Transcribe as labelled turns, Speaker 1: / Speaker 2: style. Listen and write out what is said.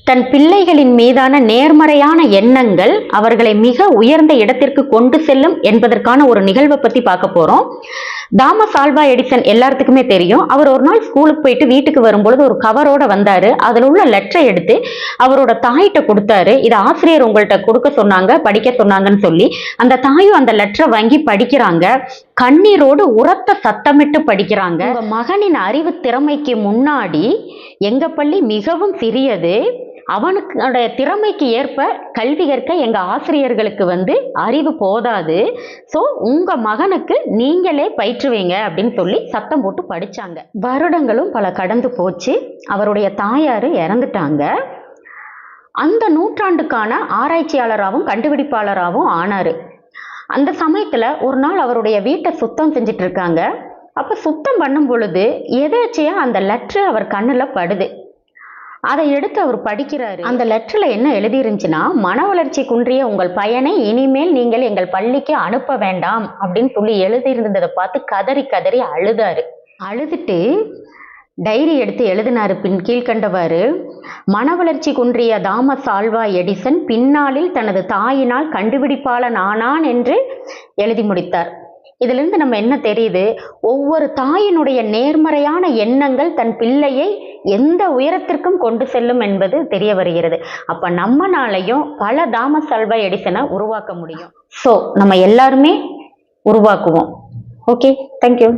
Speaker 1: தன் பிள்ளைகளின் மீதான நேர்மறையான எண்ணங்கள் அவர்களை மிக உயர்ந்த இடத்திற்கு கொண்டு செல்லும் என்பதற்கான ஒரு நிகழ்வை பத்தி பார்க்க போறோம். தாமஸ் ஆல்வா எடிசன் எல்லாத்துக்குமே தெரியும். அவர் ஒரு நாள் ஸ்கூலுக்கு போயிட்டு வீட்டுக்கு வரும்பொழுது ஒரு கவரோட வந்தாரு. அதில் உள்ள லெட்டரை எடுத்து அவரோட தாயிட்ட கொடுத்தாரு. இது ஆசிரியர் உங்கள்கிட்ட கொடுக்க சொன்னாங்க, படிக்க சொன்னாங்கன்னு சொல்லி அந்த தாயும் அந்த லெட்டரை வாங்கி படிக்கிறாங்க. கண்ணீரோடு உரத்த சத்தமிட்டு படிக்கிறாங்க. உங்க மகனின் அறிவு திறமைக்கு முன்னாடி எங்க பள்ளி மிகவும் சிறியது. அவனுடைய திறமைக்கு ஏற்ப கல்வி கற்க எங்க ஆசிரியர்களுக்கு அறிவு போதாது. ஸோ உங்க மகனுக்கு நீங்களே பயிற்றுவீங்க அப்படின்னு சொல்லி சத்தம் போட்டு படிச்சாங்க. வருடங்களும் பல கடந்து போச்சு. அவருடைய தாயாரு இறந்துட்டாங்க. அந்த நூற்றாண்டுக்கான ஆராய்ச்சியாளராகவும் கண்டுபிடிப்பாளராகவும் ஆனாரு. அந்த சமயத்துல ஒரு நாள் அவருடைய வீட்டை சுத்தம் செஞ்சுட்டு இருக்காங்க. அப்ப சுத்தம் பண்ணும் பொழுது எதேச்சையா அந்த லெட்டர் அவர் கண்ணுல படுது. அதை எடுத்து அவர் படிக்கிறாரு. அந்த லெட்டர்ல என்ன எழுதி இருந்துச்சுன்னா, மன வளர்ச்சி குன்றிய உங்கள் பையனை இனிமேல் நீங்கள் எங்கள் பள்ளிக்கு அனுப்ப வேண்டாம் அப்படின்னு சொல்லி எழுதி இருந்ததை பார்த்து கதறி கதறி அழுதாரு. அழுதுட்டு டைரி எடுத்து எழுதினாரு கீழ்கண்டவாறு: மன வளர்ச்சி குன்றிய தாமஸ் ஆல்வா எடிசன் பின்னாளில் தனது தாயினால் கண்டுபிடிப்பாளன் ஆனான் என்று எழுதி முடித்தார். இதுல இருந்து நம்ம என்ன தெரியுது? ஒவ்வொரு தாயினுடைய நேர்மறையான எண்ணங்கள் தன் பிள்ளையை எந்த உயரத்திற்கும் கொண்டு செல்லும் என்பது தெரிய வருகிறது. அப்ப நம்மனாலையும் பல தாமஸ் ஆல்வா எடிசனை உருவாக்க முடியும். ஸோ நம்ம எல்லாருமே உருவாக்குவோம். Okay, thank you.